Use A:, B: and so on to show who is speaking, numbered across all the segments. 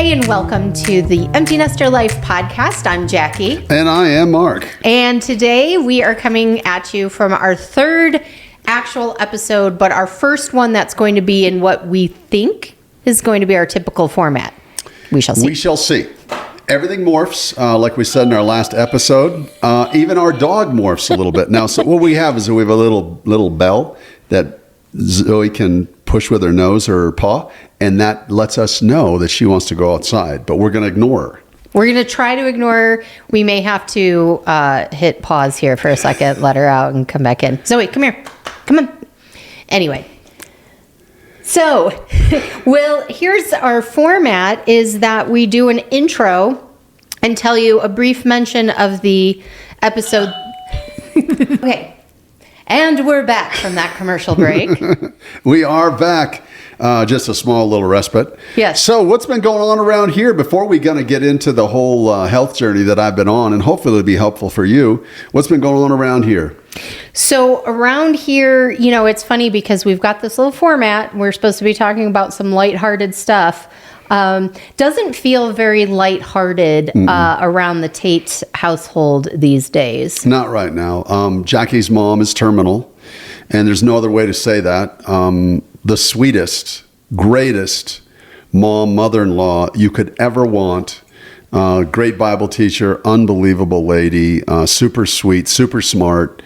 A: Hey, and welcome to the Empty Nester Life podcast. I'm Jackie.
B: And I am Mark.
A: And today we are coming at you from our third actual episode, but our first one that's going to be in what we think is going to be our typical format. We shall see.
B: We shall see. Everything morphs, like we said in our last episode. Even our dog morphs a little bit. Now, so what we have is we have a little bell that Zoe can push with her nose or her paw, and that lets us know that she wants to go outside, but we're going to ignore her.
A: We're going to try to ignore her. We may have to hit pause here for a second, let her out, and come back in. Zoe, come here. Come on. Anyway. So, well, here's our format, is that we do an intro and tell you a brief mention of the episode. Okay. And we're back from that commercial break.
B: We are back. Just a small little respite.
A: Yes.
B: So what's been going on around here before we're going to get into the whole health journey that I've been on, and hopefully it'll be helpful for you. What's been going on around here?
A: So around here, you know, it's funny because we've got this little format. We're supposed to be talking about some lighthearted stuff. Doesn't feel very lighthearted around the Tate household these days.
B: Not right now. Jackie's mom is terminal, and there's no other way to say that. The sweetest, greatest mother-in-law you could ever want. Great Bible teacher, unbelievable lady, super sweet, super smart,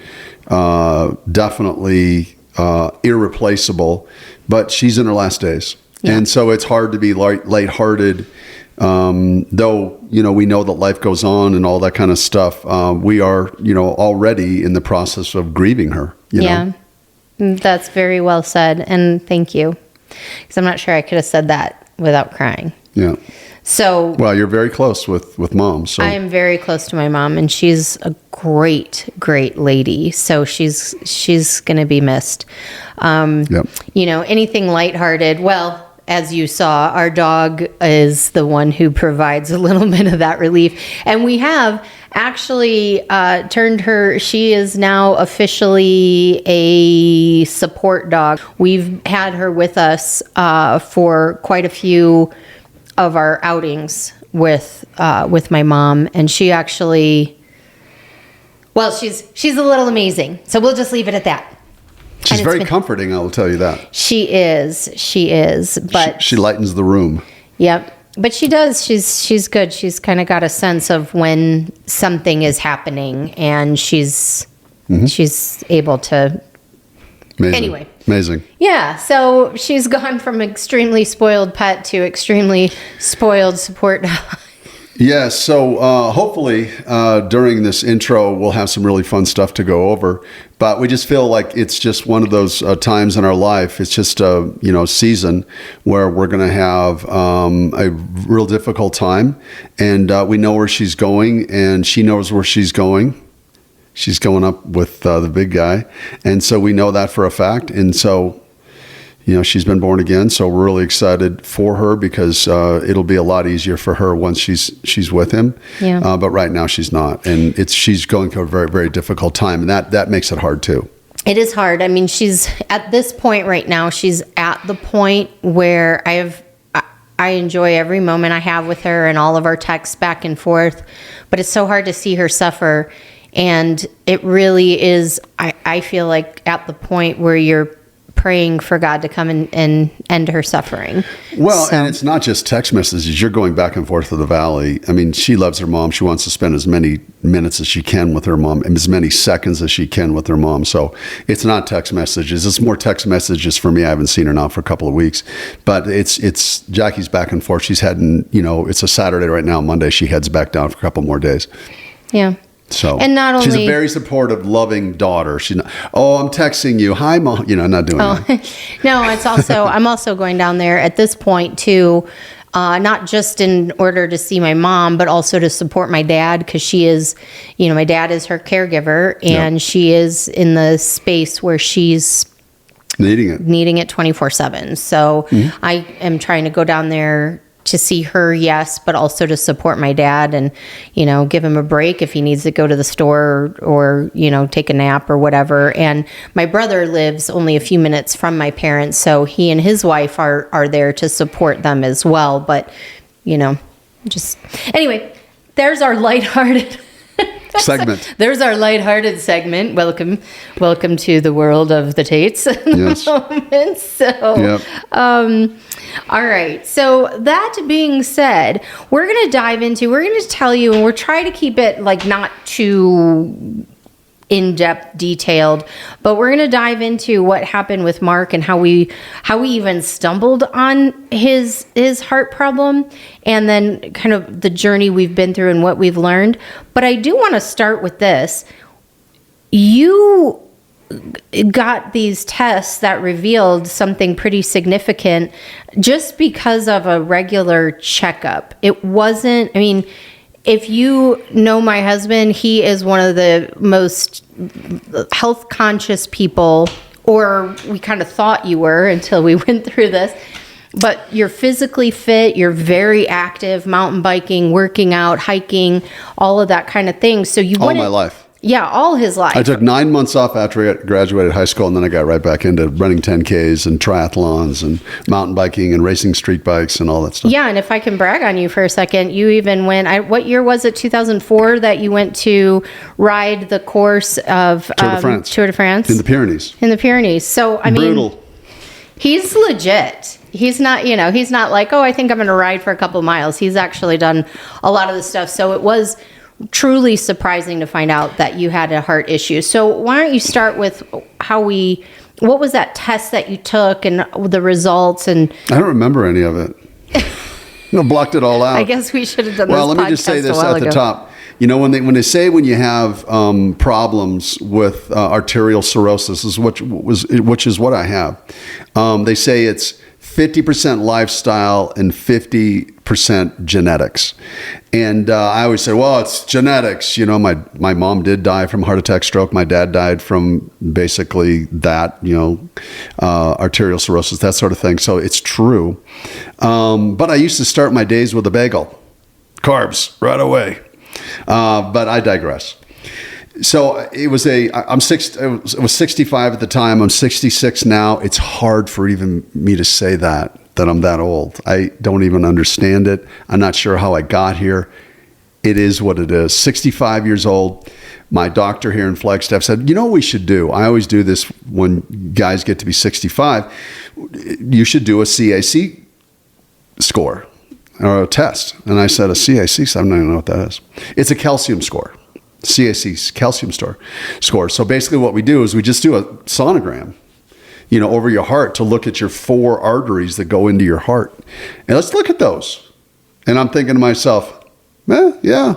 B: definitely irreplaceable, but she's in her last days. Yeah. And so it's hard to be lighthearted, though, you know, we know that life goes on and all that kind of stuff. We are, you know, already in the process of grieving her, you know?
A: That's very well said, and thank you, because I'm not sure I could have said that without crying.
B: Yeah.
A: So,
B: well, you're very close with mom. So I
A: am very close to my mom, and she's a great lady. So she's going to be missed. Yep. You know, anything lighthearted. Well, as you saw, our dog is the one who provides a little bit of that relief, and we have actually turned her. She is now officially a support dog. We've had her with us for quite a few of our outings with my mom, and she actually, well, she's a little amazing. So we'll just leave it at that.
B: She's very comforting, I will tell you that.
A: She is, but
B: she lightens the room.
A: Yep. But she does. She's good. She's kind of got a sense of when something is happening, and she's able to.
B: Amazing.
A: Anyway.
B: Amazing.
A: Yeah. So she's gone from extremely spoiled pet to extremely spoiled support dog.
B: Yeah. So hopefully during this intro, we'll have some really fun stuff to go over. But we just feel like it's just one of those times in our life. It's just a season where we're going to have a real difficult time, and we know where she's going, and she knows where she's going. She's going up with the big guy, and so we know that for a fact. And so, she's been born again. So we're really excited for her, because it'll be a lot easier for her once she's with him.
A: Yeah.
B: But right now she's not, and she's going through a very, very difficult time, and that makes it hard too.
A: It is hard. I mean, she's at this point right now. She's at the point where I enjoy every moment I have with her and all of our texts back and forth, but it's so hard to see her suffer. And it really is, I feel like, at the point where you're praying for God to come and end her suffering.
B: Well, and it's not just text messages. You're going back and forth to the valley. I mean, she loves her mom. She wants to spend as many minutes as she can with her mom, and as many seconds as she can with her mom. So it's not text messages. It's more text messages for me. I haven't seen her now for a couple of weeks. But it's Jackie's back and forth. She's heading, it's a Saturday right now. Monday, she heads back down for a couple more days.
A: Yeah.
B: So,
A: and not only,
B: she's a very supportive, loving daughter. She's not, I'm texting you. Hi, Mom. Not doing that.
A: No, it's also, I'm also going down there at this point too, not just in order to see my mom, but also to support my dad, because she is, my dad is her caregiver, and she is in the space where she's needing it 24/7. So I am trying to go down there to see her, yes, but also to support my dad and, give him a break if he needs to go to the store or take a nap or whatever. And my brother lives only a few minutes from my parents, so he and his wife are there to support them as well. But, just anyway, there's our lighthearted
B: segment.
A: There's our lighthearted segment. Welcome to the world of the Tates.
B: Yes.
A: Moment. So,
B: Yep.
A: All right. So that being said, we're going to tell you, and we're trying to keep it like not too in-depth detailed, but we're going to dive into what happened with Mark and how we even stumbled on his heart problem, and then kind of the journey we've been through and what we've learned. But I do want to start with this. You got these tests that revealed something pretty significant just because of a regular checkup. It wasn't, I mean, if you know my husband, he is one of the most health conscious people, or we kind of thought you were until we went through this. But you're physically fit, you're very active, mountain biking, working out, hiking, all of that kind of thing. So you
B: all my life.
A: Yeah, all his life.
B: I took 9 months off after I graduated high school, and then I got right back into running 10Ks and triathlons and mountain biking and racing street bikes and all that stuff.
A: Yeah, and if I can brag on you for a second, you even went, what year was it, 2004, that you went to ride the course of Tour de France?
B: In the Pyrenees.
A: In the Pyrenees. So, I mean,
B: brutal.
A: He's legit. He's not, he's not like, oh, I think I'm going to ride for a couple miles. He's actually done a lot of the stuff. So it was truly surprising to find out that you had a heart issue. So why don't you start with what was that test that you took and the results? And
B: I don't remember any of it. Blocked it all out.
A: I guess we should have done this.
B: Well, let me just say this at the top. When they say when you have problems with arterial cirrhosis, which is what I have, they say it's 50% lifestyle and 50% genetics. And I always say, well, it's genetics. My mom did die from heart attack, stroke. My dad died from basically that, arterial cirrhosis, that sort of thing. So it's true. But I used to start my days with a bagel. Carbs right away. But I digress. So it was it was 65 at the time. I'm 66 now. It's hard for even me to say that I'm that old. I don't even understand it. I'm not sure how I got here. It is what it is. 65 years old. My doctor here in Flagstaff said, what we should do? I always do this when guys get to be 65. You should do a CAC score or a test. And I said, a CAC? So I don't even know what that is. It's a calcium score. CAC's calcium score. So basically what we do is we just do a sonogram, over your heart to look at your 4 arteries that go into your heart. And let's look at those. And I'm thinking to myself, yeah.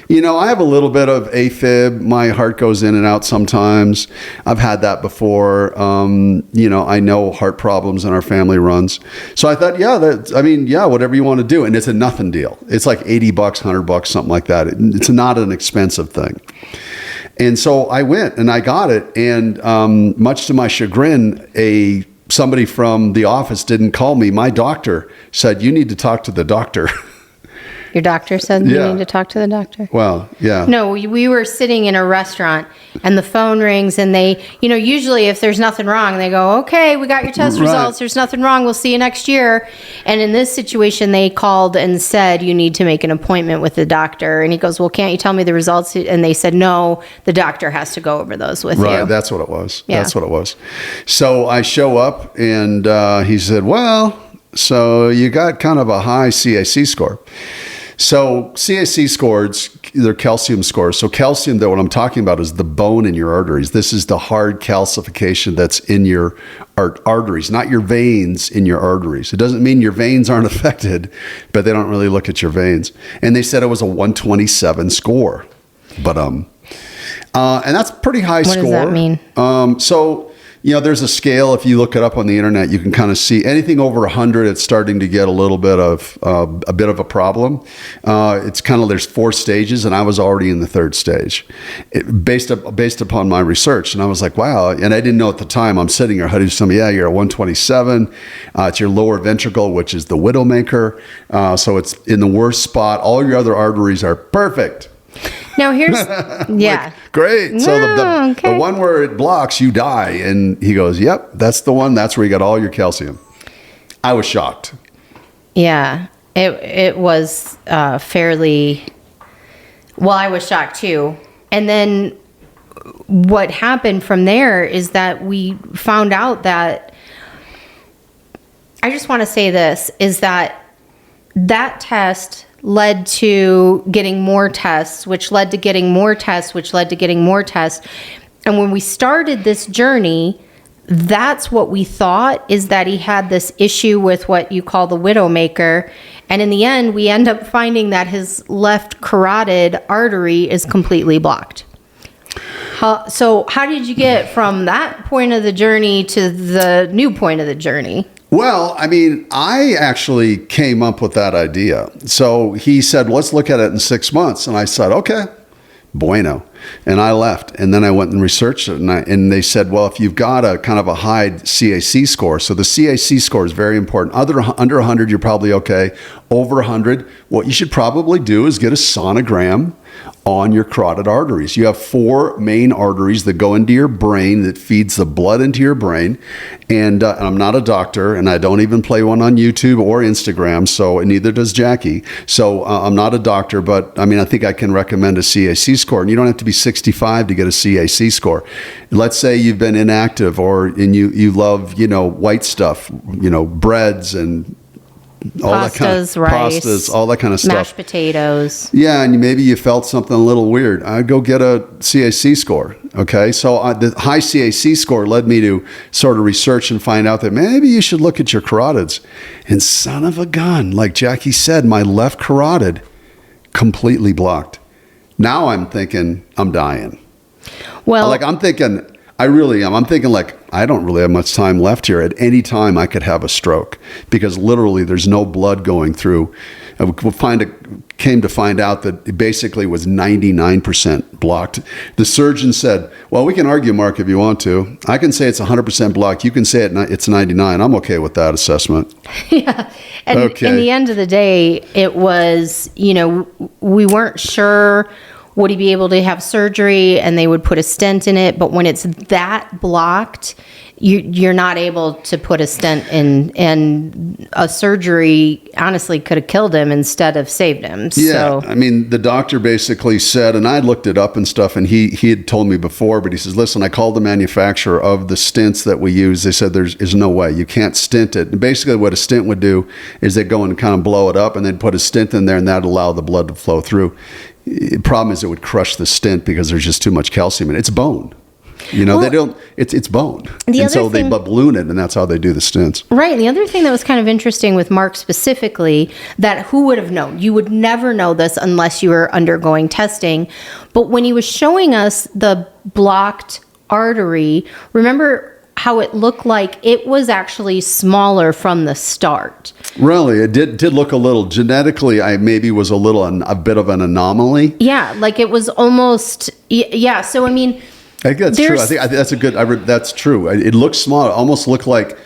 B: I have a little bit of AFib. My heart goes in and out sometimes. I've had that before. I know heart problems in our family runs. So I thought, whatever you want to do. And it's a nothing deal. It's like $80, $100, something like that. It's not an expensive thing. And so I went and I got it. And much to my chagrin, somebody from the office didn't call me. My doctor said, you need to talk to the doctor.
A: Your doctor said you need to talk to the doctor?
B: Well, yeah.
A: No, we were sitting in a restaurant and the phone rings and they, usually if there's nothing wrong, they go, okay, we got your test results. There's nothing wrong. We'll see you next year. And in this situation, they called and said, you need to make an appointment with the doctor. And he goes, well, can't you tell me the results? And they said, no, the doctor has to go over those with you.
B: Right. That's what it was.
A: Yeah.
B: That's what it was. So I show up and he said, well, so you got kind of a high CAC score. So CAC scores, they're calcium scores. So calcium, though, what I'm talking about is the bone in your arteries. This is the hard calcification that's in your arteries, not your veins in your arteries. It doesn't mean your veins aren't affected, but they don't really look at your veins. And they said it was a 127 score. But and that's a pretty high score.
A: What does that mean?
B: So there's a scale. If you look it up on the internet, you can kind of see anything over 100. It's starting to get a little bit of a problem. It's kind of, there's 4 stages, and I was already in the 3rd stage, based upon my research. And I was like, wow. And I didn't know at the time. I'm sitting here, Huddy, somebody, you're a 127. It's your lower ventricle, which is the widowmaker. So it's in the worst spot. All your other arteries are perfect.
A: Now here's,
B: like, great. So the one where it blocks, you die. And he goes, yep, that's the one. That's where you got all your calcium. I was shocked.
A: Yeah. It was fairly, well, I was shocked too. And then what happened from there is that we found out that, I just want to say this, is that test led to getting more tests, which led to getting more tests, which led to getting more tests. And when we started this journey, that's what we thought, is that he had this issue with what you call the widowmaker. And in the end, we end up finding that his left carotid artery is completely blocked. So how did you get from that point of the journey to the new point of the journey?
B: Well, I mean, I actually came up with that idea. So he said, let's look at it in 6 months. And I said, okay, bueno. And I left. And then I went and researched it. And they said, well, if you've got a kind of a high CAC score, so the CAC score is very important. Under 100, you're probably okay. Over 100, what you should probably do is get a sonogram on your carotid arteries. You have 4 main arteries that go into your brain, that feeds the blood into your brain. And I'm not a doctor, and I don't even play one on YouTube or Instagram, so neither does Jackie. So I'm not a doctor, but I mean, I think I can recommend a CAC score. And you don't have to be 65 to get a CAC score. Let's say you've been inactive, and you love, white stuff, breads and all
A: Pastas,
B: that kind of
A: rice,
B: pastas, all that kind of stuff.
A: Mashed potatoes.
B: Yeah, and maybe you felt something a little weird. I'd go get a CAC score. Okay, so the high CAC score led me to sort of research and find out that maybe you should look at your carotids. And son of a gun, like Jackie said, my left carotid completely blocked. Now I'm thinking I'm dying.
A: Well,
B: I'm thinking, I really am. I'm thinking I don't really have much time left here. At any time I could have a stroke, because literally there's no blood going through. Came to find out that it basically was 99% blocked. The surgeon said, well, we can argue, Mark, if you want to. I can say it's 100% blocked. You can say it's 99. I'm okay with that assessment.
A: Yeah. And
B: okay.
A: In the end of the day, it was, we weren't sure, would he be able to have surgery, and they would put a stent in it. But when it's that blocked, you're not able to put a stent in, and a surgery honestly could have killed him instead of saved him.
B: Yeah,
A: So,
B: I mean, the doctor basically said, and I looked it up and stuff, and he had told me before, but he says, listen, I called the manufacturer of the stents that we use. They said there's no way. You can't stent it. And basically what a stent would do is they go and kind of blow it up and then put a stent in there, and that'd allow the blood to flow through. The problem is it would crush the stent because there's just too much calcium in it. It's bone. They don't, it's bone. And so they balloon it, and that's how they do the stents.
A: Right. And the other thing that was kind of interesting with Mark specifically, that who would have known? You would never know this unless you were undergoing testing. But when he was showing us the blocked artery, remember how it looked like it was actually smaller from the start.
B: Really? It did look a little, genetically, I maybe was a bit of an anomaly.
A: Yeah. Like it was almost, yeah. So, I mean,
B: I think that's true. I think that's that's true. It looked small. It almost looked like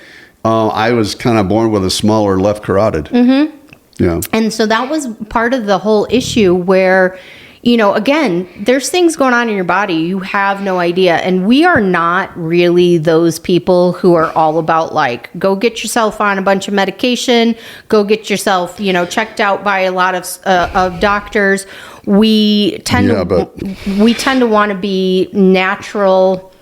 B: I was kind of born with a smaller left carotid. Mm-hmm. Yeah. And
A: so that was part of the whole issue where, again, there's things going on in your body. You have no idea. And we are not really those people who are all about go get yourself on a bunch of medication, go get yourself, checked out by a lot of doctors. We tend to want to be natural,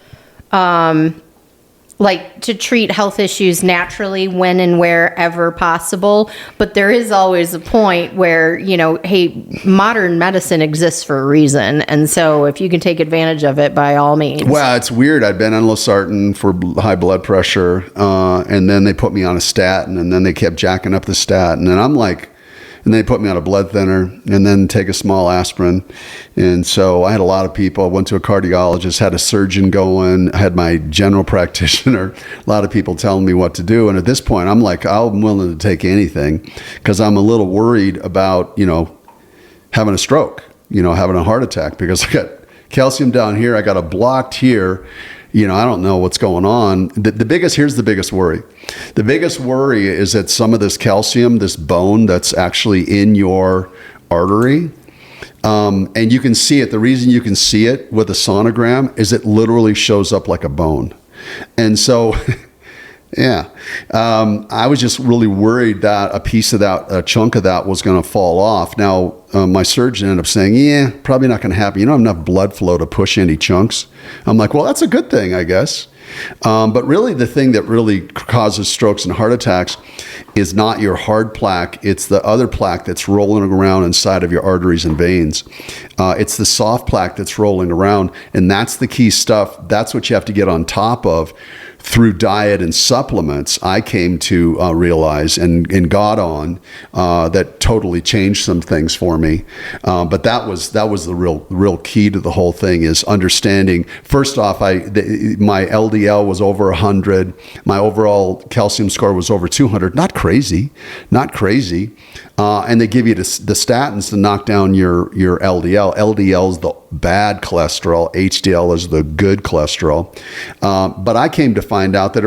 A: to treat health issues naturally when and wherever possible. But there is always a point where, hey, modern medicine exists for a reason. And so if you can take advantage of it, by all means.
B: Well, it's weird. I've been on losartan for high blood pressure. And then they put me on a statin, and then they kept jacking up the statin. And I'm like, and they put me on a blood thinner, and then take a small aspirin. And so I had a lot of people. I went to a cardiologist, had a surgeon going, I had my general practitioner, a lot of people telling me what to do. And at this point, I'm like, I'm willing to take anything, because I'm a little worried about, having a stroke, having a heart attack, because I got calcium down here, I got a blocked here. I don't know what's going on. Here's the biggest worry. The biggest worry is that some of this calcium, this bone that's actually in your artery, and you can see it. The reason you can see it with a sonogram is it literally shows up like a bone. And so Yeah. I was just really worried that a chunk of that was going to fall off. Now, my surgeon ended up saying, yeah, probably not going to happen. You don't have enough blood flow to push any chunks. I'm like, well, that's a good thing, I guess. But really, the thing that really causes strokes and heart attacks is not your hard plaque. It's the other plaque that's rolling around inside of your arteries and veins. It's the soft plaque that's rolling around. And that's the key stuff. That's what you have to get on top of through diet and supplements. I came to realize and got on that totally changed some things for me. But that was the real key to the whole thing, is understanding. First off, my LDL was over 100. My overall calcium score was over 200. Not crazy. And they give you the statins to knock down your LDL. LDL is the bad cholesterol. HDL is the good cholesterol. But I came to find out that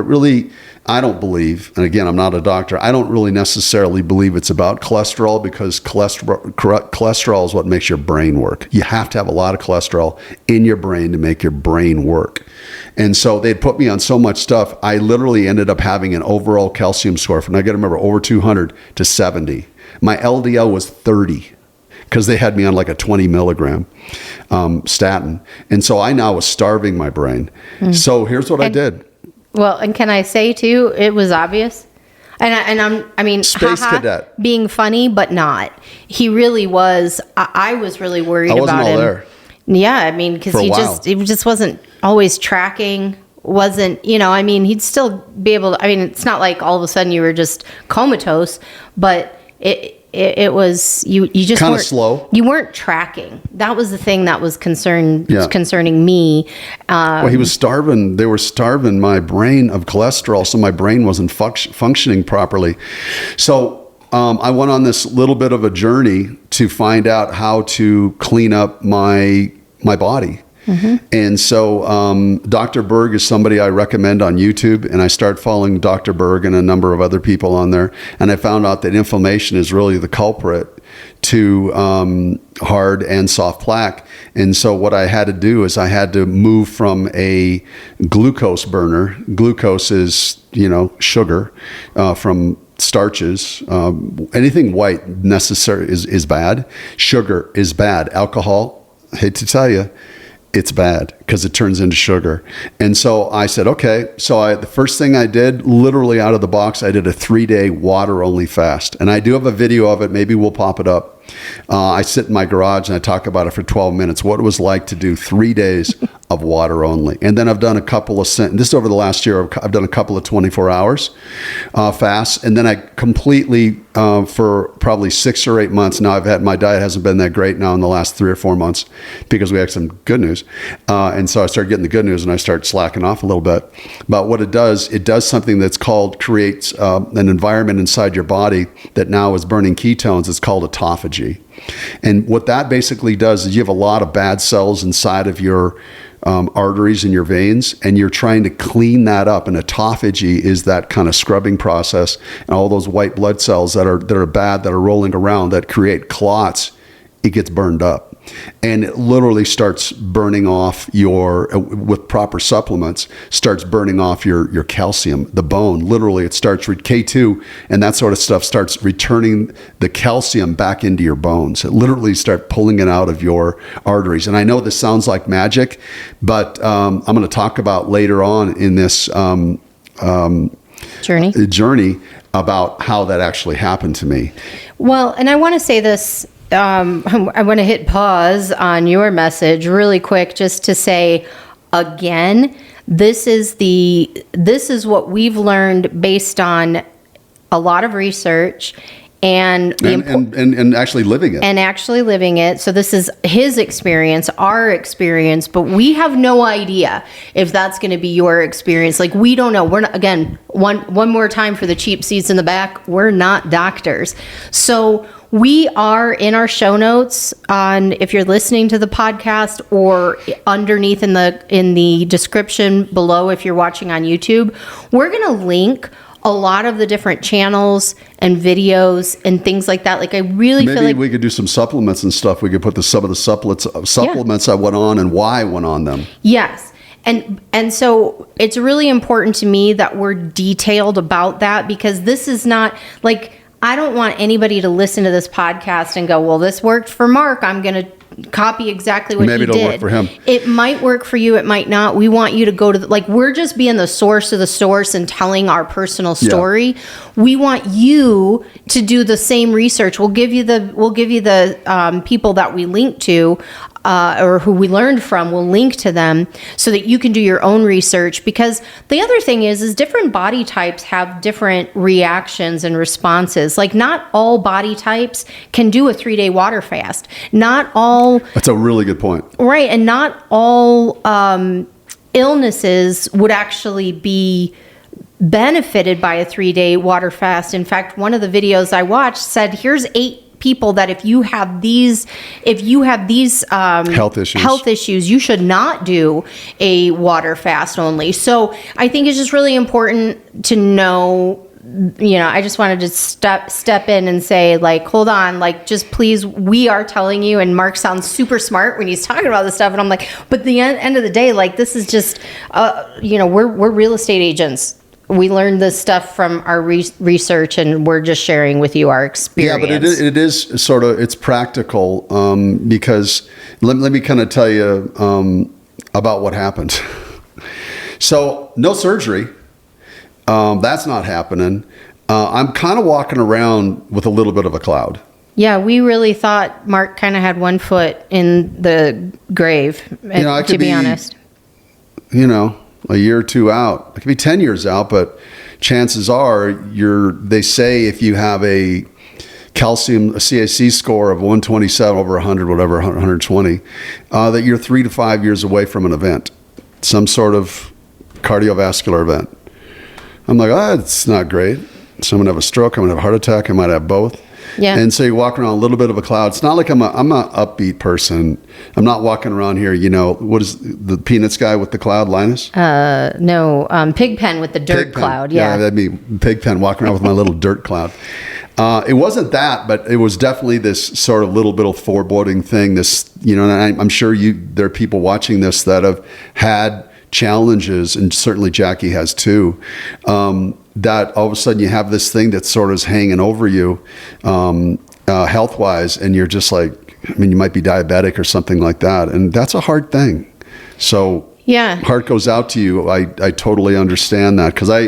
B: I don't believe, and again, I'm not a doctor, I don't really necessarily believe it's about cholesterol, because cholesterol is what makes your brain work. You have to have a lot of cholesterol in your brain to make your brain work. And so they'd put me on so much stuff, I literally ended up having an overall calcium score from, I got to remember, over 200 to 70. My LDL was 30. Because they had me on like a 20 milligram statin. And so I now was starving my brain. So here's what I did.
A: Well, and can I say too, it was obvious. I mean,
B: Space cadet.
A: Being funny, but not. He really was. I was really worried about him.
B: I wasn't all there.
A: Yeah, I mean, because he just wasn't always tracking. Wasn't, he'd still be able to, it's not like all of a sudden you were just comatose, but it was, you just
B: kind of slow.
A: You weren't tracking. That was the thing that was concerning me.
B: Well, he was starving. They were starving my brain of cholesterol, so my brain wasn't functioning properly. So I went on this little bit of a journey to find out how to clean up my body. Mm-hmm. And so Dr. Berg is somebody I recommend on YouTube, and I started following Dr. Berg and a number of other people on there, and I found out that inflammation is really the culprit to hard and soft plaque. And so what I had to do is I had to move from a glucose burner. Glucose is, sugar from starches. Anything white necessary is bad. Sugar is bad. Alcohol, I hate to tell you, it's bad because it turns into sugar. And so I said, okay. So the first thing I did, literally out of the box, I did a 3-day water-only fast. And I do have a video of it. Maybe we'll pop it up. I sit in my garage and I talk about it for 12 minutes, what it was like to do 3 days of water only. And then I've done a couple of, this over the last year, I've done a couple of 24 hours fasts. And then I completely, for probably 6 or 8 months now, my diet hasn't been that great now in the last 3 or 4 months because we had some good news. And so I started getting the good news and I started slacking off a little bit. But what it does something that's creates an environment inside your body that now is burning ketones. It's called autophagy. And what that basically does is you have a lot of bad cells inside of your arteries and your veins, and you're trying to clean that up. And autophagy is that kind of scrubbing process, and all those white blood cells that are bad, that are rolling around, that create clots, it gets burned up. And it literally starts burning off with proper supplements, starts burning off your calcium, the bone. Literally, it starts with K2 and that sort of stuff starts returning the calcium back into your bones. It literally starts pulling it out of your arteries. And I know this sounds like magic, but I'm going to talk about later on in this journey about how that actually happened to me.
A: Well, and I want to say this. I want to hit pause on your message really quick just to say, again, this is what we've learned based on a lot of research and actually living it. So this is his experience, our experience, but we have no idea if that's going to be your experience. Like, we don't know. We're not, again, one more time for the cheap seats in the back, we're not doctors. So we are in our show notes on, if you're listening to the podcast, or underneath in the description below if you're watching on YouTube, we're going to link a lot of the different channels and videos and things like that. Like, I really feel like
B: we could do some supplements and stuff. We could put some of the supplements I went on and why I went on them.
A: Yes. And so it's really important to me that we're detailed about that, because this is not like, I don't want anybody to listen to this podcast and go, well, this worked for Mark, I'm going to copy exactly what he did.
B: Maybe it'll work for him.
A: It might work for you. It might not. We want you to go to we're just being the source of the source and telling our personal story. Yeah. We want you to do the same research. We'll give you the people that we link to, or who we learned from. We'll link to them so that you can do your own research. Because the other thing is different body types have different reactions and responses. Like, not all body types can do a 3-day water fast. Not all.
B: That's a really good point.
A: Right. And not all illnesses would actually be benefited by a 3-day water fast. In fact, one of the videos I watched said, here's 8 people that if you have these health issues, you should not do a water fast only. So I think it's just really important to know. I just wanted to step in and say, like, hold on, like, just please, we are telling you, and Mark sounds super smart when he's talking about this stuff, and I'm like, but at the end of the day, like, this is just, we're real estate agents. We learned this stuff from our research, and we're just sharing with you our experience.
B: Yeah, but it is sort of, it's practical, because let me kind of tell you about what happened. So, no surgery. That's not happening. I'm kind of walking around with a little bit of a cloud.
A: Yeah, we really thought Mark kind of had one foot in the grave, to be honest. A year or two out. It could be 10 years out, but chances are they say if you have a calcium, a CAC score of 127 over 100, whatever, 120, that you're 3 to 5 years away from an event, some sort of cardiovascular event. I'm like, it's not great. So I'm going to have a stroke. I'm going to have a heart attack. I might have both. Yeah.
B: And so you walk around a little bit of a cloud. It's not like I'm an upbeat person. I'm not walking around here, what is the Peanuts guy with the cloud, Linus?
A: No, Pigpen with the dirt cloud. Yeah,
B: that'd be Pigpen walking around with my little dirt cloud. It wasn't that, but it was definitely this sort of little bit of foreboding thing. This, and I'm sure there are people watching this that have had challenges, and certainly Jackie has too, that all of a sudden you have this thing that sort of is hanging over you health-wise, and you're just like, you might be diabetic or something like that, and that's a hard thing. So
A: yeah,
B: heart goes out to you. I totally understand that, because I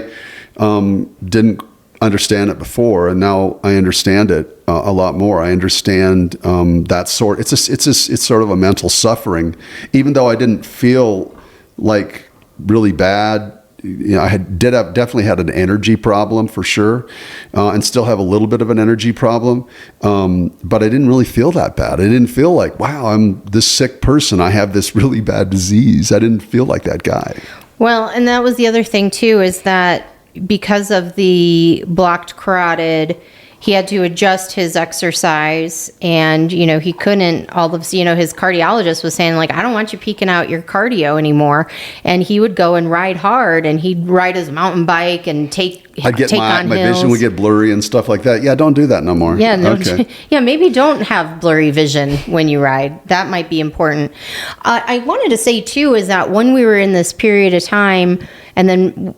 B: didn't understand it before, and now I understand it a lot more. I understand that sort. It's sort of a mental suffering, even though I didn't feel like really bad. I definitely had an energy problem for sure, and still have a little bit of an energy problem. But I didn't really feel that bad. I didn't feel like, wow, I'm this sick person. I have this really bad disease. I didn't feel like that guy.
A: Well, and that was the other thing too, is that because of the blocked carotid, he had to adjust his exercise, and, he couldn't, his cardiologist was saying, like, I don't want you peaking out your cardio anymore. And he would go and ride hard, and he'd ride his mountain bike and
B: my vision would get blurry and stuff like that. Yeah, don't do that no more.
A: Yeah,
B: okay.
A: Yeah, maybe don't have blurry vision when you ride. That might be important. I wanted to say too, is that when we were in this period of time, and then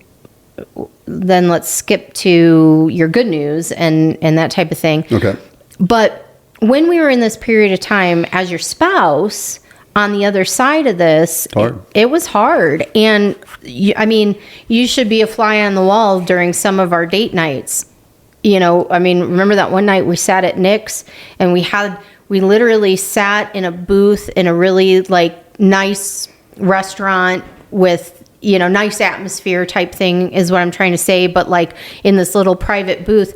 A: let's skip to your good news and that type of thing.
B: Okay.
A: But when we were in this period of time, as your spouse on the other side of this, it was hard. And you should be a fly on the wall during some of our date nights. Remember that one night we sat at Nick's, and we literally sat in a booth in a really nice restaurant with, nice atmosphere type thing is what I'm trying to say, but in this little private booth.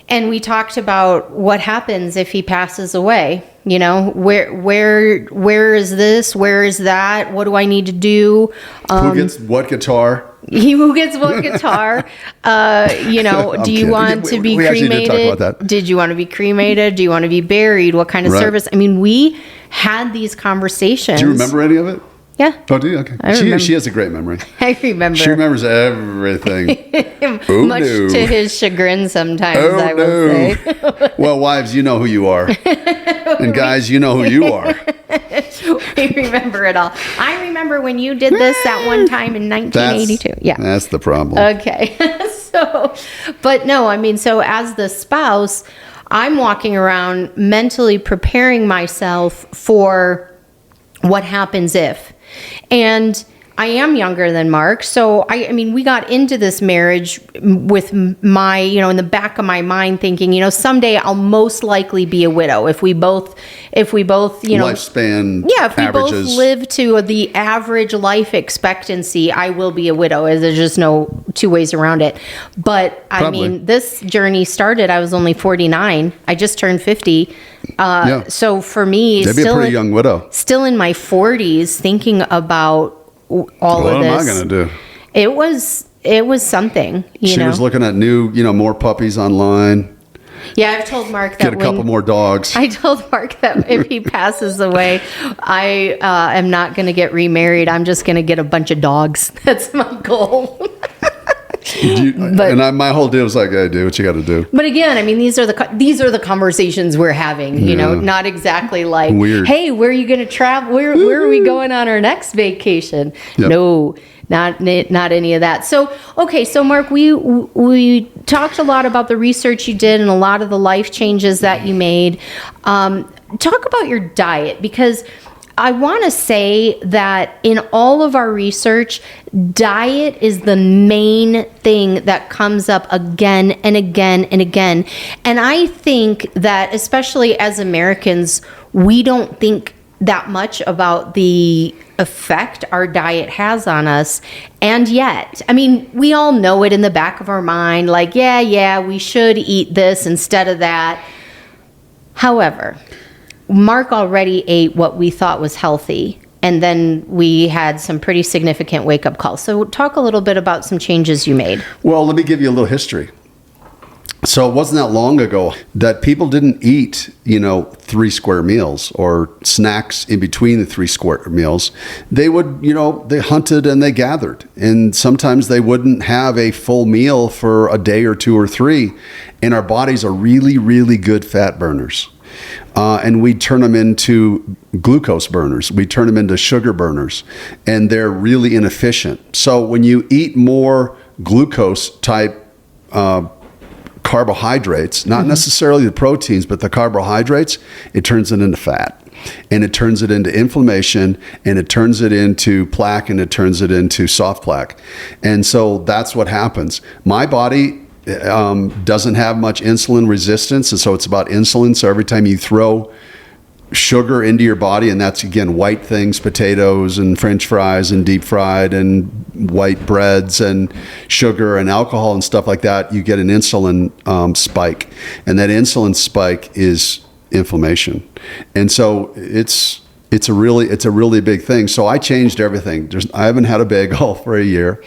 A: And we talked about what happens if he passes away. Where is this? Where is that? What do I need to do?
B: Who gets what guitar?
A: Who gets what guitar? Do you want to be cremated? Did you want to be cremated? Do you want to be buried? What kind of service? We had these conversations.
B: Do you remember any of it?
A: Yeah.
B: Oh, do you? Okay. She has a great memory.
A: I remember.
B: She remembers everything.
A: Much to his chagrin sometimes, I will say.
B: Well, wives, you know who you are. And guys, you know who you are.
A: We remember it all. I remember when you did this that one time in 1982.
B: That's the problem.
A: Okay. But no, I mean, so as the spouse, I'm walking around mentally preparing myself for what happens if. And I am younger than Mark. So, I mean, we got into this marriage with my, in the back of my mind thinking, someday I'll most likely be a widow if we both,
B: lifespan.
A: Yeah, if we both
B: averages.
A: live to the average life expectancy, I will be a widow. There's just no two ways around it. But I mean, this journey started, I was only 49. I just turned 50. So for me,
B: They'd be a pretty young widow.
A: Still in my 40s, thinking about all of this.
B: What am I going to do?
A: It was something.
B: She was looking at new, more puppies online.
A: Yeah, I've told Mark that
B: get a couple more dogs.
A: I told Mark that if he passes away, I am not going to get remarried. I'm just going to get a bunch of dogs. That's my goal.
B: My whole deal was like, hey, do what you got to do.
A: But again, I mean, these are the conversations we're having. Not exactly like,
B: weird.
A: Hey, where are you going to travel? Where are we going on our next vacation? Yep. No, not any of that. So, okay, so Mark, we talked a lot about the research you did and a lot of the life changes that you made. Talk about your diet, because I want to say that in all of our research, diet is the main thing that comes up again and again and again. And I think that especially as Americans, we don't think that much about the effect our diet has on us. And yet, I mean, we all know it in the back of our mind, like, yeah, we should eat this instead of that. However, Mark already ate what we thought was healthy, and then we had some pretty significant wake-up calls. So talk a little bit about some changes you made.
B: Well, let me give you a little history. So it wasn't that long ago that people didn't eat, 3 square meals or snacks in between the 3 square meals. They would, they hunted and they gathered. And sometimes they wouldn't have a full meal for a day or 2 or 3. And our bodies are really, really good fat burners. And we turn them into glucose burners. We turn them into sugar burners, and they're really inefficient. So when you eat more glucose type carbohydrates, not necessarily the proteins, but the carbohydrates, it turns it into fat, and it turns it into inflammation, and it turns it into plaque, and it turns it into soft plaque. And so that's what happens. My body doesn't have much insulin resistance, and so it's about insulin. So every time you throw sugar into your body, and that's again white things, potatoes and French fries and deep fried and white breads and sugar and alcohol and stuff like that, you get an insulin spike, and that insulin spike is inflammation. And so it's a really big thing. So I changed everything. I haven't had a bagel for a year.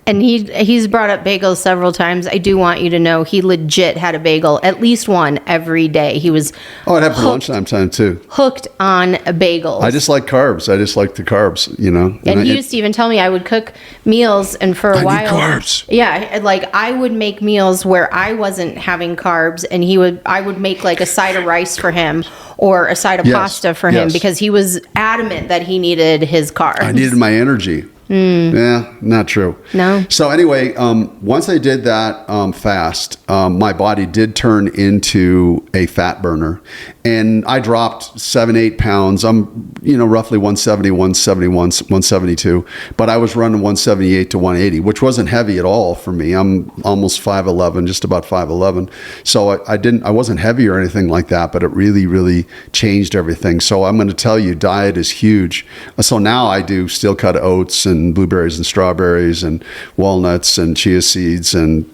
A: And he's brought up bagels several times. I do want you to know he legit had a bagel, at least one every day. He was
B: I'd have for lunchtime time too.
A: Hooked on bagels.
B: I just like carbs. I just like the carbs,
A: And he used to even tell me I would cook meals, and for a while,
B: need carbs.
A: Yeah, like I would make meals where I wasn't having carbs, and I would make like a side of rice for him or a side of pasta for him because he was adamant that he needed his carbs.
B: I needed my energy. Yeah, not true.
A: No.
B: So anyway, once I did that fast, my body did turn into a fat burner, and I dropped 7-8 pounds. I'm roughly 170, 171, 172, but I was running 178 to 180, which wasn't heavy at all for me. I'm almost 5'11", just about 5'11". So I wasn't heavy or anything like that, but it really, really changed everything. So I'm going to tell you, diet is huge. So now I do steel cut oats and blueberries and strawberries and walnuts and chia seeds and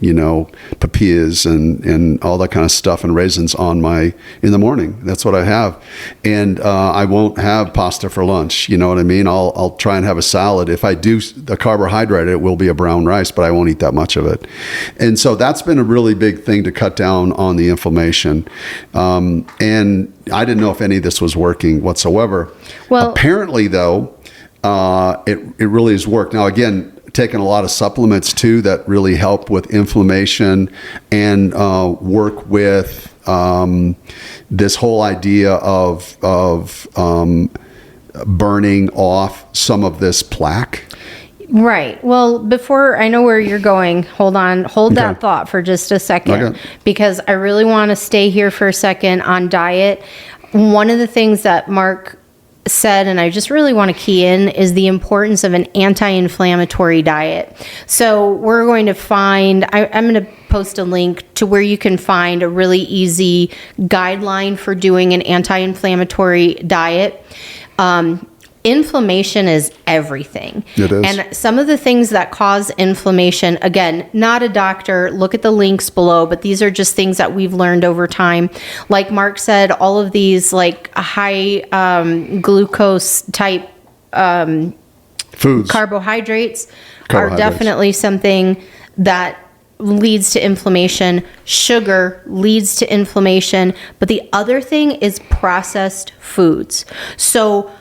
B: papayas and all that kind of stuff, and raisins in the morning. That's what I have. And I won't have pasta for lunch. You know what I mean? I'll try and have a salad. If I do the carbohydrate, it will be a brown rice, but I won't eat that much of it. And so that's been a really big thing to cut down on the inflammation. And I didn't know if any of this was working whatsoever. Well, apparently though, it really has worked. Now, again, taking a lot of supplements too that really help with inflammation and work with this whole idea of burning off some of this plaque.
A: Right. Well, before I know where you're going, hold that thought for just a second, because I really want to stay here for a second on diet. One of the things that Mark said, and I just really want to key in, is the importance of an anti-inflammatory diet. So we're going to find, I'm going to post a link to where you can find a really easy guideline for doing an anti-inflammatory diet. Inflammation is everything.
B: It is.
A: And some of the things that cause inflammation, again, not a doctor, look at the links below, but these are just things that we've learned over time. Like Mark said, all of these like high glucose type
B: foods,
A: carbohydrates are definitely something that leads to inflammation. Sugar leads to inflammation. But the other thing is processed foods. So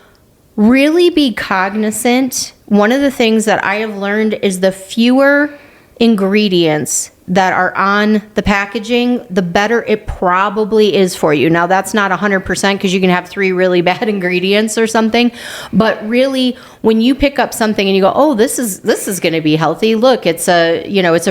A: really be cognizant. One of the things that I have learned is the fewer ingredients that are on the packaging, the better it probably is for you. Now, that's not 100% because you can have 3 really bad ingredients or something. But really, when you pick up something and you go, "Oh, this is going to be healthy. Look, it's a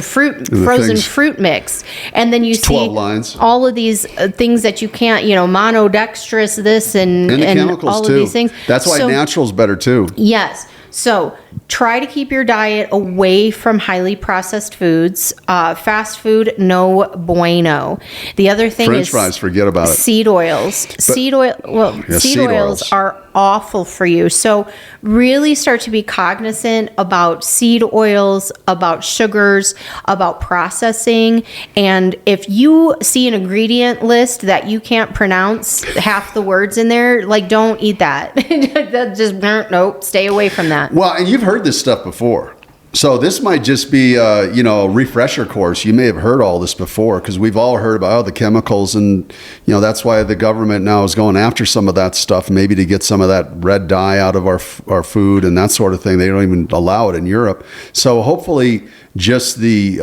A: frozen fruit mix," and then you see
B: 12 lines.
A: All of these things that you can't, monodextrous, this and
B: chemicals
A: all
B: too.
A: of these things.
B: That's why natural's better too.
A: Yes. So try to keep your diet away from highly processed foods. Fast food, no bueno. The other thing
B: French
A: is
B: fries, forget about it.
A: Seed oils. Seed oils are awful for you. So really start to be cognizant about seed oils, about sugars, about processing. And if you see an ingredient list that you can't pronounce half the words in there, like, don't eat that. That just, nope, stay away from that.
B: Well, and you've heard this stuff before. So this might just be, a refresher course. You may have heard all this before because we've all heard about the chemicals, and that's why the government now is going after some of that stuff, maybe to get some of that red dye out of our food and that sort of thing. They don't even allow it in Europe. So hopefully, just the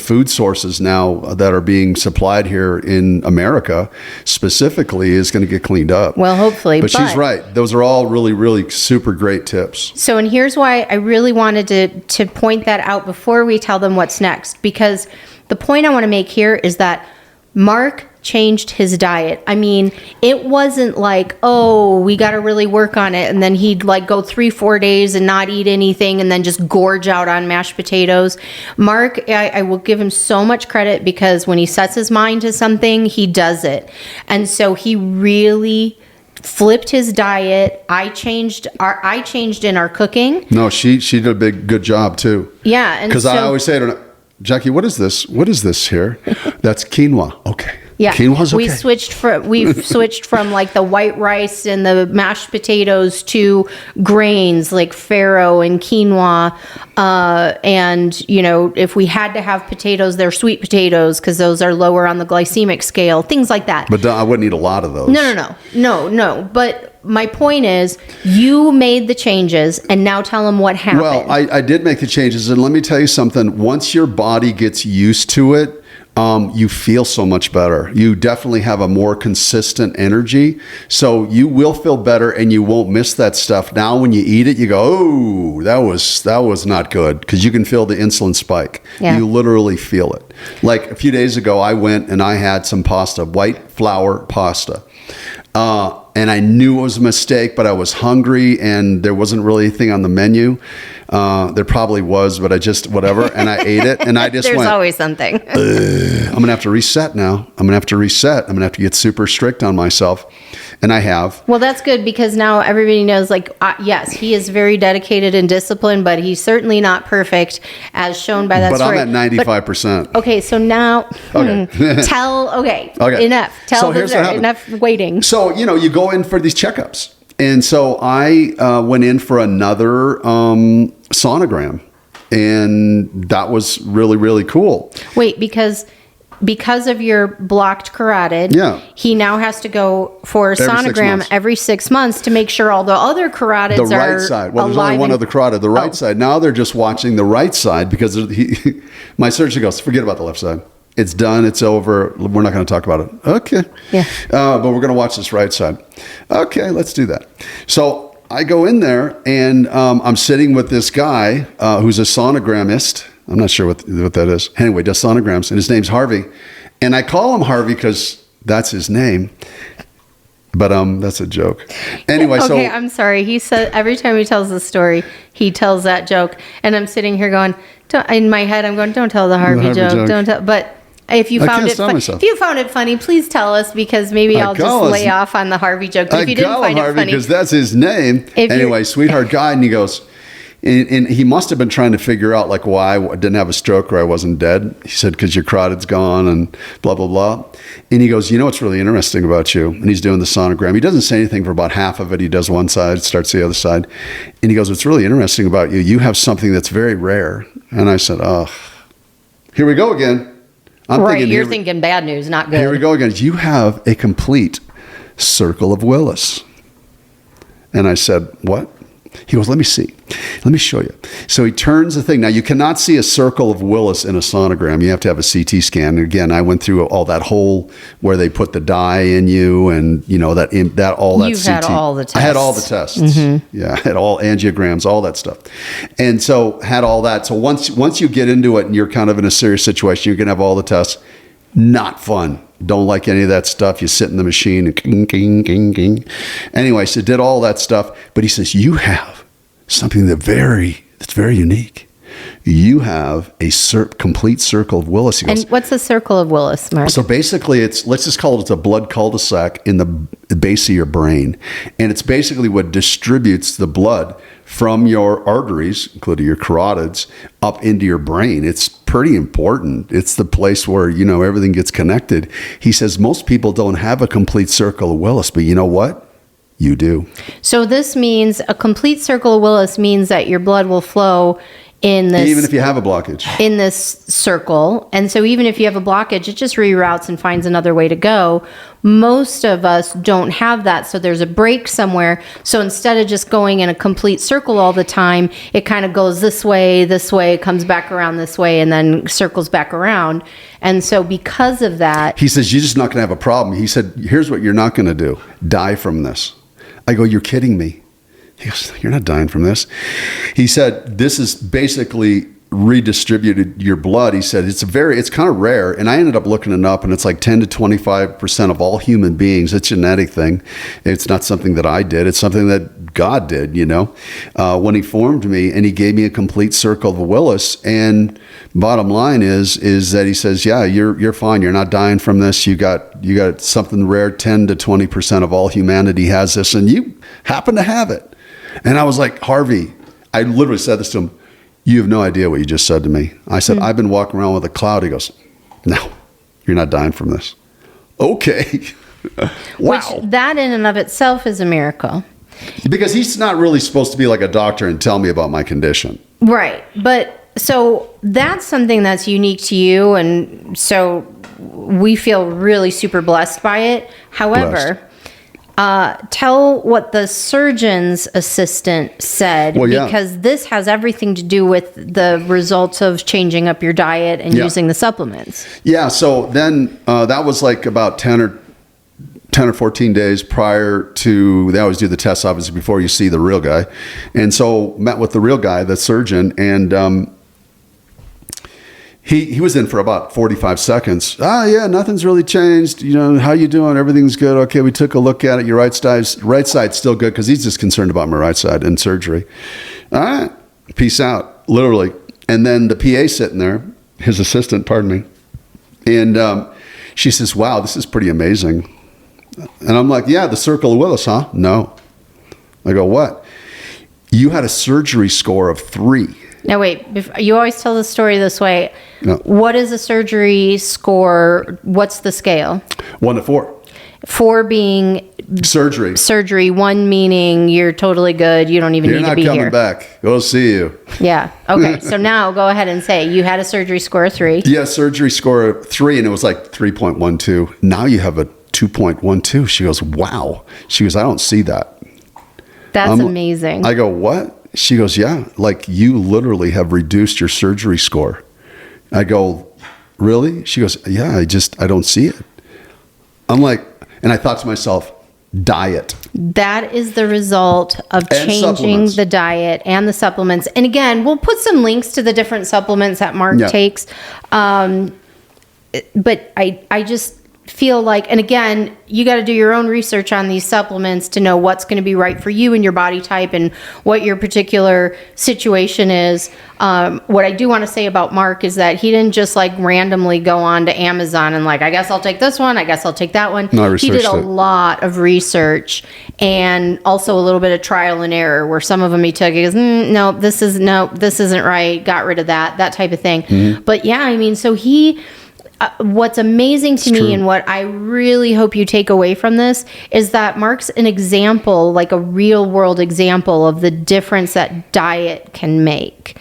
B: food sources now that are being supplied here in America specifically is going to get cleaned up.
A: Well, hopefully,
B: but she's right. Those are all really, really super great tips.
A: So, and here's why I really wanted to point that out before we tell them what's next, because the point I want to make here is that Mark changed his diet. I mean, it wasn't like, oh, we got to really work on it, and then he'd like go 3-4 days and not eat anything and then just gorge out on mashed potatoes. Mark, I will give him so much credit because when he sets his mind to something, he does it. And so he really flipped his diet. I changed in our cooking.
B: No, she did a good job too.
A: Yeah,
B: because I always say to her, Jackie, what is this? What is this here? That's quinoa. Okay.
A: Yeah,
B: quinoa's okay.
A: We've switched from like the white rice and the mashed potatoes to grains like farro and quinoa. And if we had to have potatoes, they're sweet potatoes because those are lower on the glycemic scale. Things like that.
B: But I wouldn't eat a lot of those.
A: No. But my point is, you made the changes, and now tell them what happened.
B: Well, I did make the changes, and let me tell you something. Once your body gets used to it, you feel so much better. You definitely have a more consistent energy. So you will feel better and you won't miss that stuff. Now, when you eat it, you go, oh, that was not good, because you can feel the insulin spike. Yeah. You literally feel it. Like a few days ago, I went and I had some pasta, white flour pasta. And I knew it was a mistake, but I was hungry and there wasn't really anything on the menu. There probably was, but whatever. And I ate it and I just
A: There's always something.
B: I'm going to have to reset now. I'm going to have to get super strict on myself. And I have.
A: Well, that's good, because now everybody knows, like, yes, he is very dedicated and disciplined, but he's certainly not perfect, as shown by that story.
B: But I'm at 95%.
A: Okay, so now,
B: Okay.
A: Enough. Enough waiting.
B: So, you go in for these checkups. And so I went in for another sonogram, and that was really, really cool.
A: Wait, because of your blocked carotid, he now has to go for a sonogram every 6 months to make sure all the other carotids are
B: the right side. Well, there's only one other carotid, the right side. Now they're just watching the right side because my surgeon goes, forget about the left side. It's done. It's over. We're not going to talk about it. Okay.
A: Yeah.
B: But we're going to watch this right side. Okay, let's do that. So I go in there, and I'm sitting with this guy who's a sonogrammist. I'm not sure what that is. Anyway, does sonograms, and his name's Harvey. And I call him Harvey because that's his name. But that's a joke. Anyway,
A: okay,
B: so
A: I'm sorry. He said every time he tells the story, he tells that joke, and I'm sitting here going, in my head, I'm going, don't tell the Harvey joke. Don't tell. But if you found it funny, please tell us, because maybe I'll just lay off on the Harvey joke. But if you didn't find it funny,
B: because that's his name. Anyway, sweetheart guy, and he goes. And he must have been trying to figure out like why I didn't have a stroke or I wasn't dead. He said, because your carotid's gone and blah, blah, blah. And he goes, you know what's really interesting about you? And he's doing the sonogram. He doesn't say anything for about half of it. He does one side, starts the other side. And he goes, what's really interesting about you, you have something that's very rare. And I said, oh, here we go again.
A: You're thinking bad news, not good.
B: Here we go again. You have a complete circle of Willis. And I said, what? He goes, let me see. Let me show you. So he turns the thing. Now, you cannot see a circle of Willis in a sonogram. You have to have a CT scan. And again, I went through all that whole where they put the dye in you and, you know, that all that
A: You've
B: CT.
A: had all the tests.
B: I had all the tests. Mm-hmm. Yeah, I had all angiograms, all that stuff. And so had all that. So once you get into it and you're kind of in a serious situation, you're going to have all the tests. Not fun. Don't like any of that stuff. You sit in the machine and king, king, king, king. Anyway, so did all that stuff. But he says, you have something that's very unique. You have a complete circle of Willis. He goes,
A: and what's a circle of Willis, Mark?
B: So basically, let's just call it a blood cul-de-sac in the base of your brain. And it's basically what distributes the blood from your arteries, including your carotids, up into your brain. It's pretty important. It's the place where, you know, everything gets connected. He says most people don't have a complete circle of Willis, but you know what? You do. So
A: this means a complete circle of Willis means that your blood will flow in this,
B: even if you have a blockage,
A: in this circle. And so even if you have a blockage, it just reroutes and finds another way to go. Most of us don't have that. So there's a break somewhere. So instead of just going in a complete circle all the time, it kind of goes this way, comes back around this way, and then circles back around. And so because of that,
B: he says, you're just not going to have a problem. He said, here's what you're not going to do. Die from this. I go, you're kidding me. He goes, you're not dying from this. He said, this is basically redistributed your blood. He said, it's kind of rare. And I ended up looking it up, and it's like 10 to 25% of all human beings. It's a genetic thing. It's not something that I did. It's something that God did, you know, when he formed me, and he gave me a complete circle of Willis. And bottom line is that he says, yeah, you're fine. You're not dying from this. You got something rare. 10 to 20% of all humanity has this, and you happen to have it. And I was like, Harvey, I literally said this to him. You have no idea what you just said to me. I said, I've been walking around with a cloud. He goes, no, you're not dying from this. Okay. Wow.
A: Which that in and of itself is a miracle.
B: Because he's not really supposed to be like a doctor and tell me about my condition.
A: Right. But so that's something that's unique to you. And so we feel really super blessed by it. However, tell what the surgeon's assistant said, because this has everything to do with the results of changing up your diet and using the supplements. Yeah.
B: So then that was like about 10 or 14 days prior to, they always do the tests obviously before you see the real guy. And so met with the real guy, the surgeon, and He was in for about 45 seconds. Yeah, nothing's really changed. You know, how you doing? Everything's good. Okay, we took a look at it. Your right side's still good, because he's just concerned about my right side and surgery. All right, peace out, literally. And then the PA sitting there, his assistant, pardon me, and she says, wow, this is pretty amazing. And I'm like, yeah, the circle of Willis, huh? No. I go, what? You had a surgery score of 3.
A: Now, wait, you always tell the story this way.
B: No.
A: What is a surgery score? What's the scale?
B: 1 to 4.
A: 4 being surgery. 1 meaning you're totally good. You don't even need to be here.
B: You're not coming back. We'll see you.
A: Yeah. Okay. So now go ahead and say you had a surgery score of 3.
B: Yeah, surgery score of 3, and it was like 3.12. Now you have a 2.12. She goes, wow. She goes, I don't see that.
A: That's amazing.
B: I go, what? She goes, yeah, like you literally have reduced your surgery score. I go, really? She goes, yeah, I don't see it. I'm like, and I thought to myself, diet.
A: That is the result of
B: And
A: changing
B: supplements.
A: the diet and the supplements. And again, we'll put some links to the different supplements that Mark takes. But I just feel like, and again, you got to do your own research on these supplements to know what's going to be right for you and your body type and what your particular situation is. What I do want to say about Mark is that he didn't just like randomly go on to Amazon and like, I guess I'll take this one, I guess I'll take that one.
B: No, I
A: he did
B: researched
A: a
B: it.
A: lot of research and also a little bit of trial and error, where some of them he took, he goes, no, this isn't right, got rid of that type of thing.
B: Mm-hmm.
A: But yeah, I mean, so what's amazing to me and what I really hope you take away from this is that Mark's an example, like a real world example of the difference that diet can make.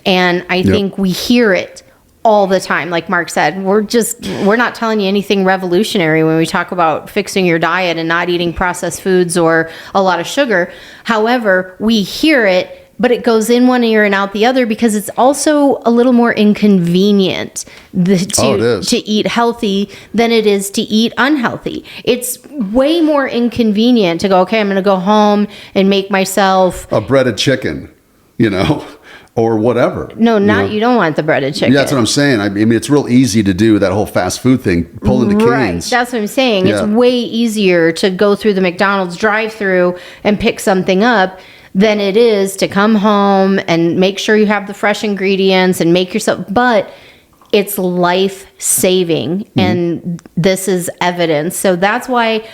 A: And I think we hear it all the time. Like Mark said, we're not telling you anything revolutionary when we talk about fixing your diet and not eating processed foods or a lot of sugar. However, we hear it, but it goes in one ear and out the other because it's also a little more inconvenient to eat healthy than it is to eat unhealthy. It's way more inconvenient to go, okay, I'm going to go home and make myself
B: a breaded chicken, or whatever.
A: No, you don't want the breaded chicken.
B: Yeah, that's what I'm saying. I mean, it's real easy to do that whole fast food thing, pulling the canes.
A: Right, that's what I'm saying.
B: Yeah.
A: It's way easier to go through the McDonald's drive-thru and pick something up than it is to come home and make sure you have the fresh ingredients and make yourself, but it's life-saving, and this is evidence. So that's why,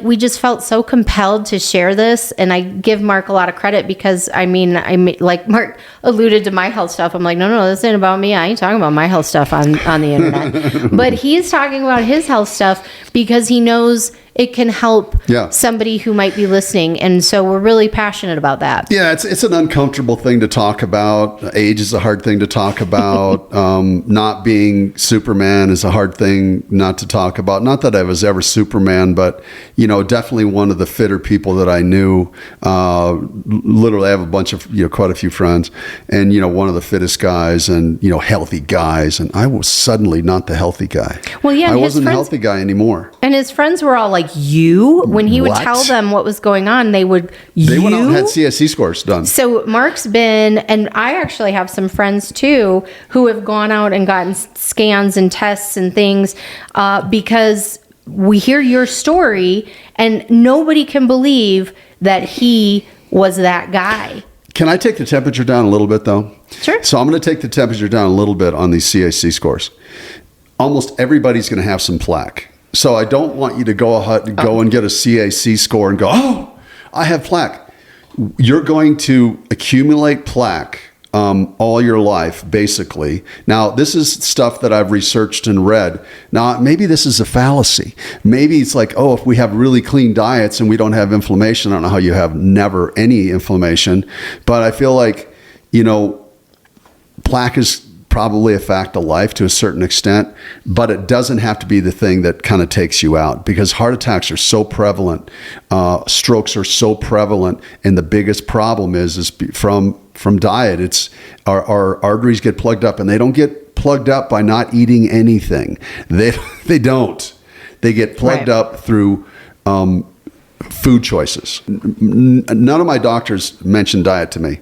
A: we just felt so compelled to share this, and I give Mark a lot of credit because, like Mark alluded to my health stuff. I'm like, no, this ain't about me. I ain't talking about my health stuff on the internet. But he's talking about his health stuff because he knows it can help somebody who might be listening. And so we're really passionate about that.
B: Yeah, it's an uncomfortable thing to talk about. Age is a hard thing to talk about. Not being Superman is a hard thing not to talk about. Not that I was ever Superman, but, definitely one of the fitter people that I knew. Literally, I have quite a few friends, and, one of the fittest guys and, healthy guys. And I was suddenly not the healthy guy.
A: Well, yeah,
B: I wasn't the healthy guy anymore.
A: And his friends were all like, when he would tell them what was going on, they went out and had
B: CSC scores done.
A: So Mark's been, and I actually have some friends too who have gone out and gotten scans and tests and things because we hear your story and nobody can believe that he was that guy.
B: Can I take the temperature down a little bit though?
A: Sure.
B: So I'm going to take the temperature down a little bit on these CAC scores. Almost everybody's going to have some plaque. So I don't want you to go and get a CAC score and go, oh, I have plaque. You're going to accumulate plaque all your life, basically. Now, this is stuff that I've researched and read. Now, maybe this is a fallacy. Maybe it's like, if we have really clean diets and we don't have inflammation, I don't know how you have never any inflammation. But I feel like, plaque is probably a fact of life to a certain extent, but it doesn't have to be the thing that kind of takes you out, because heart attacks are so prevalent, strokes are so prevalent, and the biggest problem is from diet. It's our arteries get plugged up, and they don't get plugged up by not eating anything. They don't. They get plugged up through food choices. None of my doctors mentioned diet to me.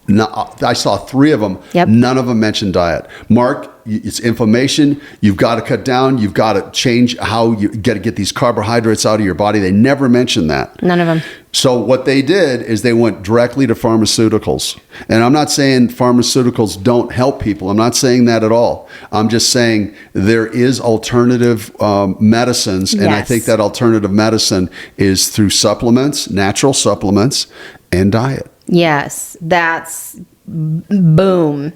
B: I saw 3 of them.
A: Yep.
B: None of them mentioned diet. Mark, it's inflammation. You've got to cut down. You've got to change how you got to get these carbohydrates out of your body. They never mentioned that.
A: None of them.
B: So what they did is they went directly to pharmaceuticals. And I'm not saying pharmaceuticals don't help people. I'm not saying that at all. I'm just saying there is alternative medicines. And I think that alternative medicine is through supplements, natural supplements, and diet.
A: Yes, that's boom.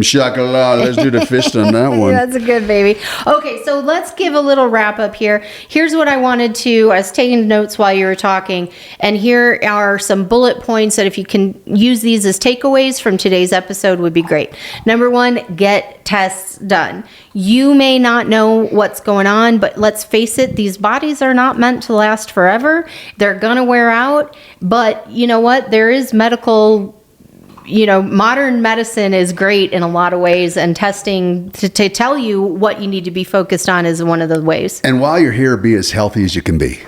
B: Chocolate. Let's do the fist on that one.
A: That's a good baby. Okay, so let's give a little wrap up here. Here's what I wanted to, I was taking notes while you were talking, and here are some bullet points that if you can use these as takeaways from today's episode would be great. Number 1, get tests done. You may not know what's going on, but let's face it, these bodies are not meant to last forever. They're going to wear out, but you know what? There is medical modern medicine is great in a lot of ways, and testing to tell you what you need to be focused on is one of the ways.
B: And while you're here, be as healthy as you can be.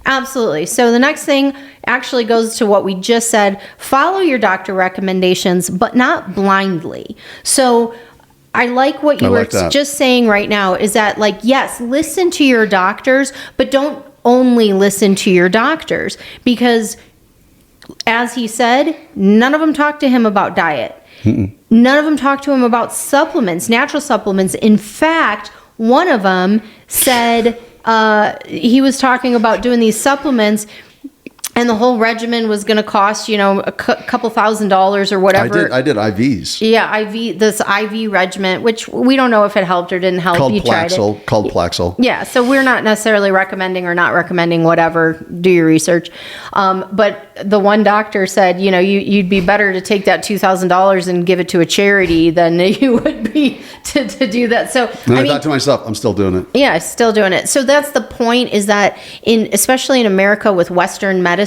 A: Absolutely. So the next thing actually goes to what we just said. Follow your doctor recommendations, but not blindly. So I like what you were just saying right now is that, like, yes, listen to your doctors, but don't only listen to your doctors, because as he said, none of them talked to him about diet. None of them talked to him about supplements, natural supplements. In fact, one of them said he was talking about doing these supplements, and the whole regimen was going to cost, a couple $1,000s or whatever.
B: I did IVs.
A: Yeah, this IV regimen, which we don't know if it helped or didn't help.
B: Called
A: you
B: Plaxil.
A: Tried it.
B: Called Plaxil.
A: Yeah, so we're not necessarily recommending or not recommending whatever. Do your research. But the one doctor said, you'd be better to take that $2,000 and give it to a charity than you would be to do that. So
B: and I thought to myself, I'm still doing it.
A: Yeah, still doing it. So that's the point, is that especially in America with Western medicine,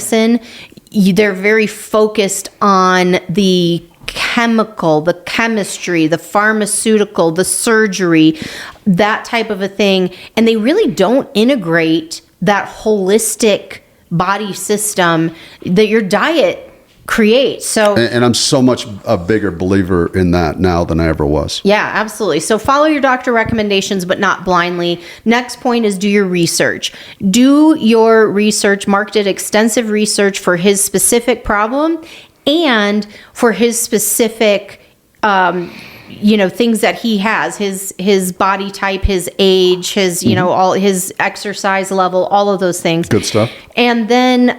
A: they're very focused on the chemical, the chemistry, the pharmaceutical, the surgery, that type of a thing. And they really don't integrate that holistic body system that your diet creates. So,
B: and I'm so much a bigger believer in that now than I ever was.
A: Yeah, absolutely. So follow your doctor recommendations, but not blindly. Next point is do your research. Do your research. Mark did extensive research for his specific problem and for his specific things that he has, his body type, his age, his all his exercise level, all of those things.
B: Good stuff.
A: And then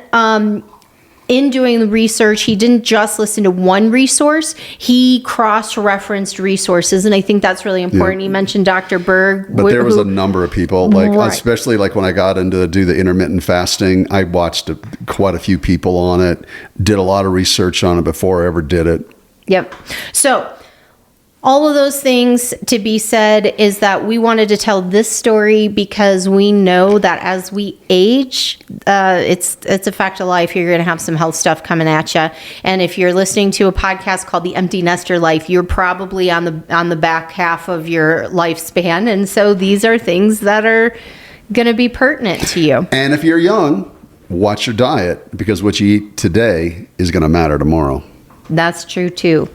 A: in doing the research, he didn't just listen to one resource. He cross-referenced resources, and I think that's really important. You mentioned Dr. Berg.
B: But there was a number of people, especially when I got into do the intermittent fasting, I watched quite a few people on it, did a lot of research on it before I ever did it.
A: Yep. So all of those things to be said is that we wanted to tell this story because we know that as we age, it's a fact of life. You're going to have some health stuff coming at you. And if you're listening to a podcast called The Empty Nester Life, you're probably on the back half of your lifespan. And so these are things that are going to be pertinent to you.
B: And if you're young, watch your diet, because what you eat today is going to matter tomorrow.
A: That's true too.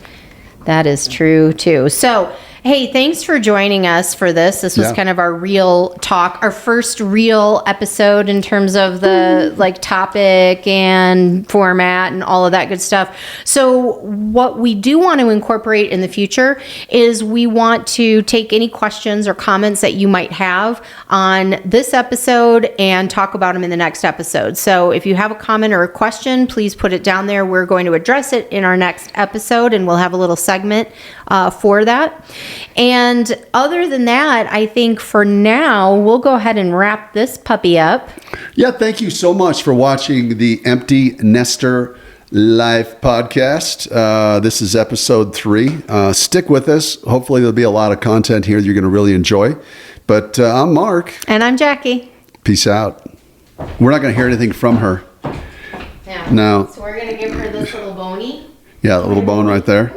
A: That is true too. So, hey, thanks for joining us for this. This was kind of our real talk, our first real episode in terms of the topic and format and all of that good stuff. So what we do want to incorporate in the future is we want to take any questions or comments that you might have on this episode and talk about them in the next episode. So if you have a comment or a question, please put it down there. We're going to address it in our next episode, and we'll have a little segment for that. And other than that, I think for now, we'll go ahead and wrap this puppy up.
B: Yeah, thank you so much for watching the Empty Nester Life podcast. This is episode 3. Stick with us. Hopefully there'll be a lot of content here that you're going to really enjoy. But I'm Mark.
A: And I'm Jackie.
B: Peace out. We're not going to hear anything from her.
A: Yeah.
B: No.
A: So we're going to give her this little bony.
B: Yeah, the little bone right there.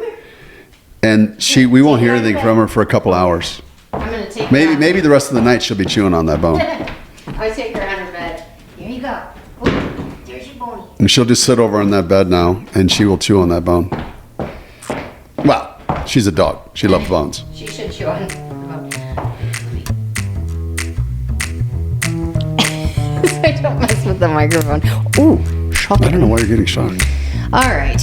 B: And we won't hear anything from her for a couple hours.
A: I'm going to take
B: maybe the rest of the night she'll be chewing on that bone.
A: I'll take her on her bed. Here you go. Oh, there's your bony.
B: And she'll just sit over on that bed now, and she will chew on that bone. Well, she's a dog. She loves bones.
A: She should chew on the bone. I don't mess with the microphone. Ooh, shocking.
B: I don't know why you're getting shocked.
A: All right.